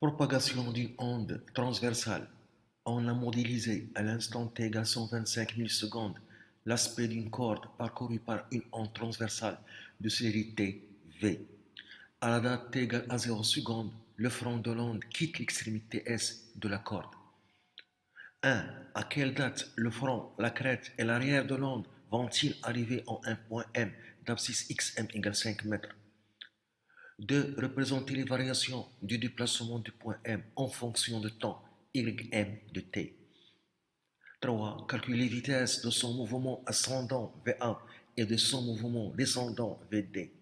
Propagation d'une onde transversale. On a modélisé à l'instant t égale 125 millisecondes l'aspect d'une corde parcourue par une onde transversale de célérité v. À la date t égale à 0 secondes, le front de l'onde quitte l'extrémité S de la corde. 1. À quelle date le front, la crête et l'arrière de l'onde vont-ils arriver en un point M d'abscisse xm égale 5 mètres? 2. Représenter les variations du déplacement du point M en fonction de temps ym de t. 3. Calculer les vitesses de son mouvement ascendant V1 et de son mouvement descendant VD.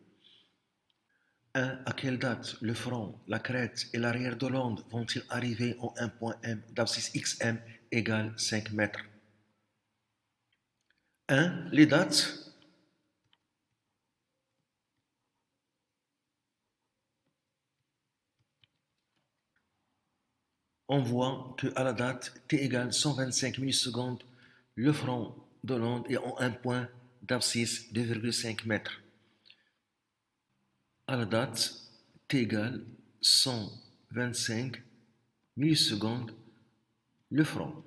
1. À quelle date le front, la crête et l'arrière de l'onde vont-ils arriver en un point M d'abscisse xm égale 5 mètres? 1. Les dates. On voit qu'à la date t égale 125 millisecondes, le front de l'onde est en un point d'abscisse 2,5 mètres. À la date t égale 125 millisecondes, le front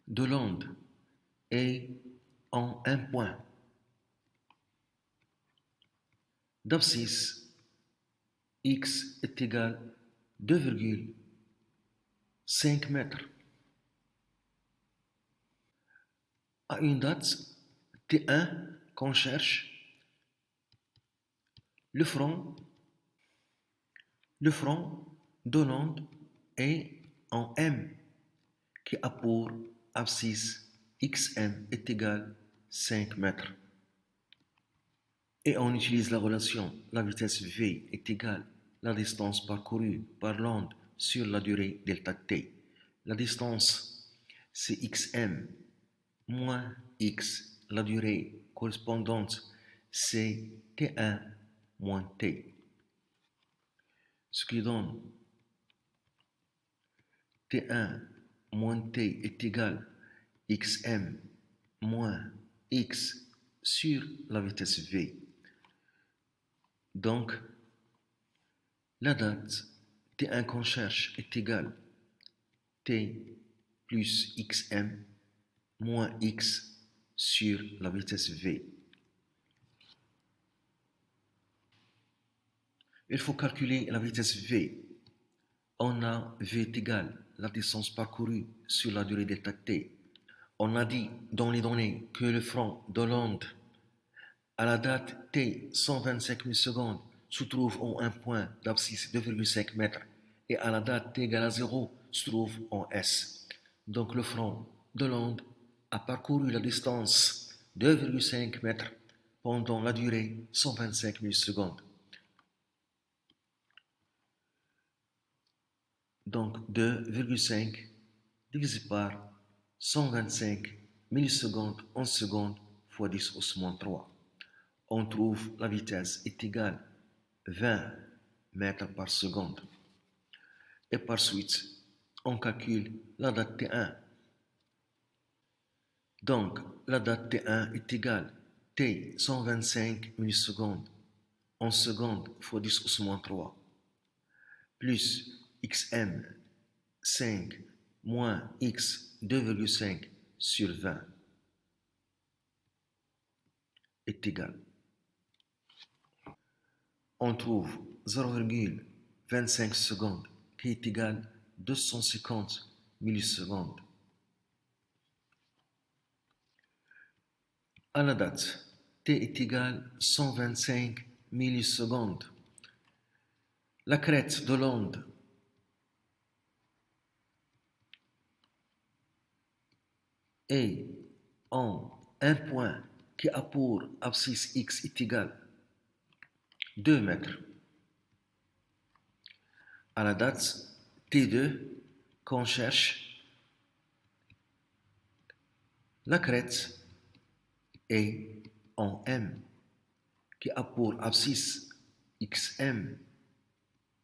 de l'onde est en un point d'abscisse x est égal 2,5 mètres. À une date T1 qu'on cherche, le front de l'onde est en M qui a pour abscisse xm est égal 5 mètres. Et on utilise la relation la vitesse v est égale la distance parcourue par l'onde sur la durée delta t. La distance c'est xm moins x. La durée correspondante c'est t1 moins t. Ce qui donne t1 moins t est égal xm moins x sur la vitesse v. Donc, la date t1 qu'on cherche est égale t plus xm moins x sur la vitesse v. Il faut calculer la vitesse v. On a v est égal la distance parcourue sur la durée delta t. On a dit dans les données que le front de l'onde à la date t 125 millisecondes se trouve en un point d'abscisse 2,5 mètres et à la date t égale à 0 se trouve en S. Donc le front de l'onde a parcouru la distance 2,5 mètres pendant la durée 125 millisecondes. Donc 2,5 divisé par 125 millisecondes en secondes fois 10 au moins 3. On trouve la vitesse est égale 20 mètres par seconde. Et par suite, on calcule la date T1. Donc, la date T1 est égale T 125 millisecondes en secondes fois 10 au moins 3 plus xm 5 moins x 2,5 sur 20 est égal. On trouve 0,25 secondes qui est égal 250 millisecondes. À la date, t est égal 125 millisecondes. La crête de l'onde est en un point qui a pour abscisse x est égal 2 mètres. À la date T2 qu'on cherche, la crête est en M qui a pour abscisse xm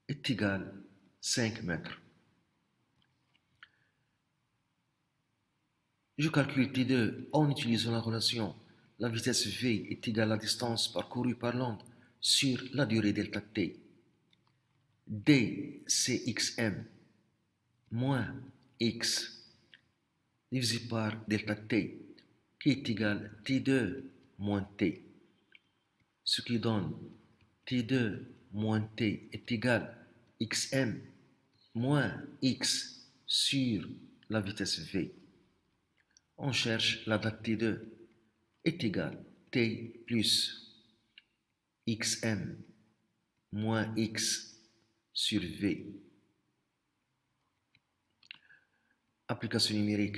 est égal 5 mètres. Je calcule T2 en utilisant la relation la vitesse v est égale à la distance parcourue par l'onde sur la durée delta t. D, c'est xm moins x divisé par delta t, qui est égal à t2 moins t, ce qui donne t2 moins t est égal à xm moins x sur la vitesse v. On cherche la date t2 est égal à t plus xm moins x sur v. Application numérique.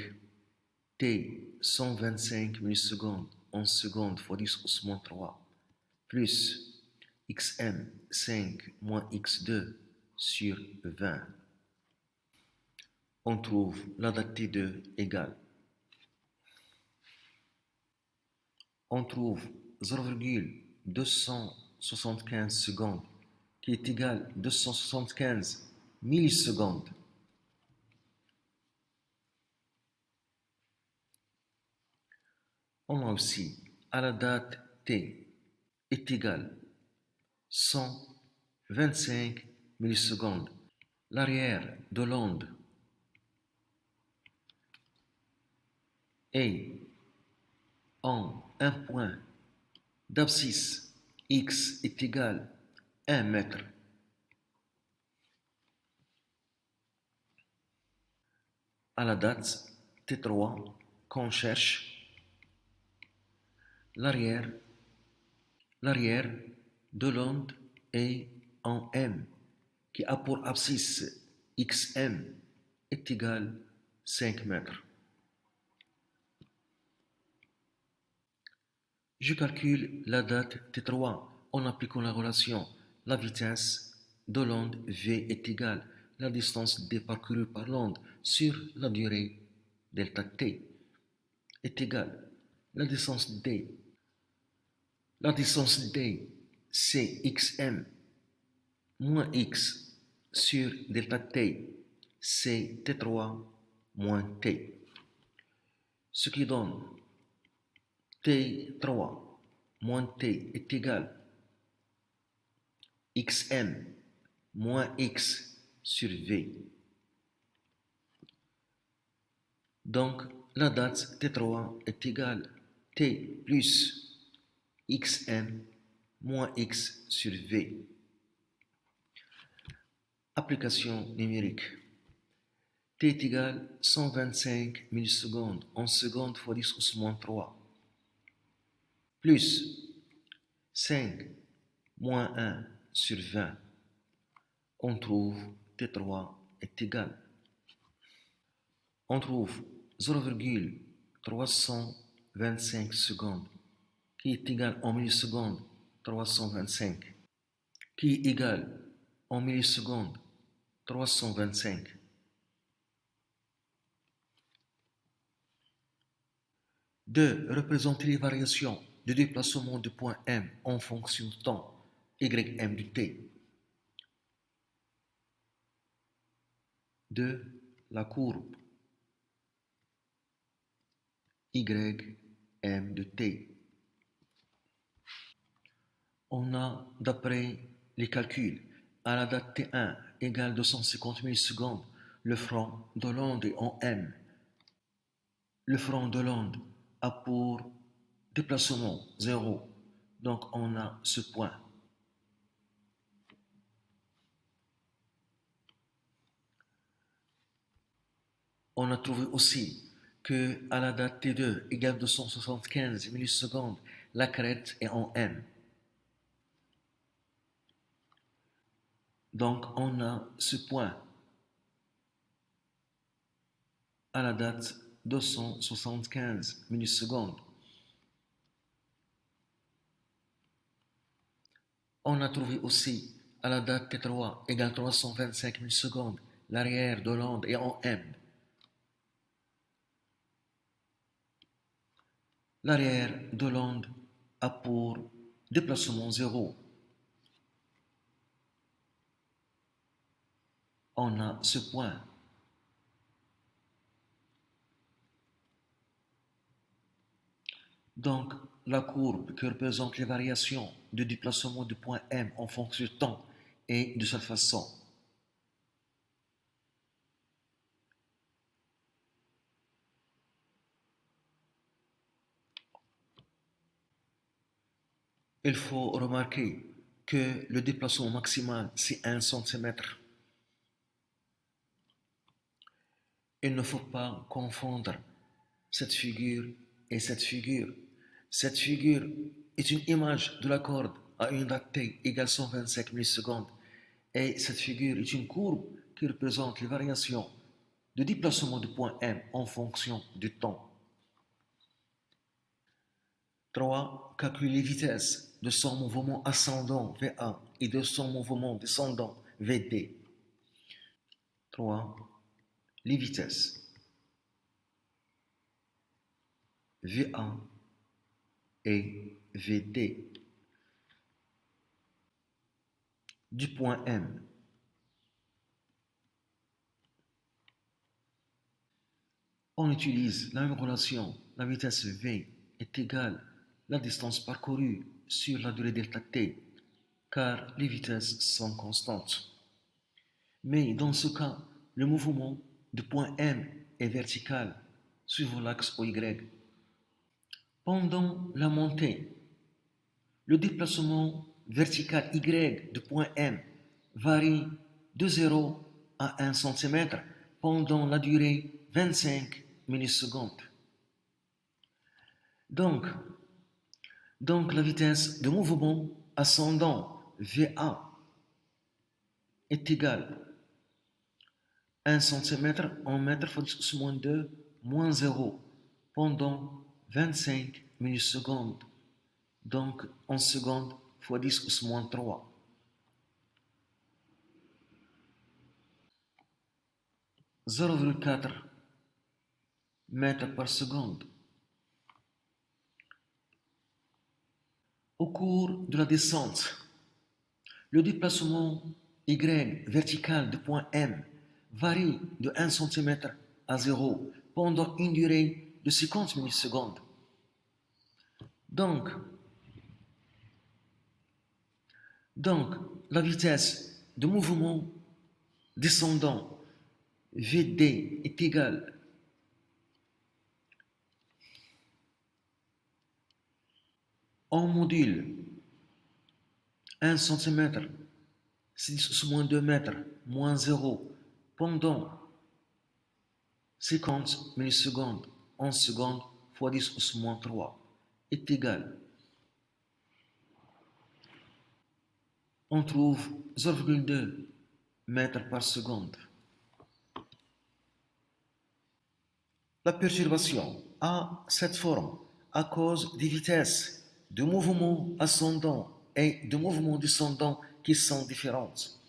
T 125 millisecondes en seconde fois 10 au moins 3 plus xm 5 moins x2 sur 20. On trouve la date t2 égale. On trouve 0,275 secondes qui est égal à 275 millisecondes. On a aussi à la date t est égal à 125 millisecondes. L'arrière de l'onde est en un point d'abscisse x est égal à 1 mètre. À la date t3 qu'on cherche, l'arrière de l'onde est en m, qui a pour abscisse xm est égal à 5 mètres. Je calcule la date t3 en appliquant la relation la vitesse de l'onde v est égale à la distance d parcourue par l'onde sur la durée delta t est égale à la distance d. La distance d, c'est xm moins x sur delta t, c'est t3 moins t, ce qui donne t3 moins t est égal à xm moins x sur v. Donc, la date t3 est égale à t plus xm moins x sur v. Application numérique. T est égal à 125 millisecondes en seconde fois 10 au moins 3 plus 5 moins 1 sur 20. On trouve T3 est égal. On trouve 0,325 secondes qui est égal en millisecondes 325 qui est égal en millisecondes 325. De représenter les variations de déplacement de point M en fonction du temps ym du t. De la courbe ym de t. On a, d'après les calculs, à la date t1 égale 250 millisecondes, le front de l'onde est en m. Le front de l'onde a pour déplacement 0. Donc on a ce point. On a trouvé aussi que à la date t2 égale 275 millisecondes, la crête est en m. Donc on a ce point à la date 275 millisecondes. On a trouvé aussi à la date t3 égale 325 millisecondes, l'arrière de l'onde est en m. L'arrière de l'onde a pour déplacement 0. On a ce point. Donc, la courbe qui représente les variations de déplacement du point M en fonction du temps est de cette façon. Il faut remarquer que le déplacement maximal, c'est 1 cm. Il ne faut pas confondre cette figure et cette figure. Cette figure est une image de la corde à une date t égale 125 millisecondes. Et cette figure est une courbe qui représente les variations de déplacement du point M en fonction du temps. 3. Calculer les vitesses de son mouvement ascendant V1 et de son mouvement descendant VD. 3. Les vitesses V1 et VD du point M. On utilise la même relation. La vitesse V est égale à la distance parcourue sur la durée delta t, car les vitesses sont constantes. Mais dans ce cas, le mouvement du point M est vertical, suivant l'axe OY. Pendant la montée, le déplacement vertical Y du point M varie de 0 à 1 cm pendant la durée 25 millisecondes. Donc la vitesse de mouvement ascendant VA est égale à 1 cm en mètres fois 10 moins 2 moins 0 pendant 25 millisecondes. Donc en secondes fois 10 moins 3. 0,4 mètres par seconde. Au cours de la descente, le déplacement Y vertical du point M varie de 1 cm à 0 pendant une durée de 50 millisecondes. Donc, la vitesse de mouvement descendant VD est égale en module 1 cm, 6 moins 2 mètres, moins 0, pendant 50 millisecondes en secondes fois 10 moins 3 est égal. On trouve 0,2 mètres par seconde. La perturbation a cette forme à cause des vitesses de mouvement ascendant et de mouvement descendant qui sont différentes.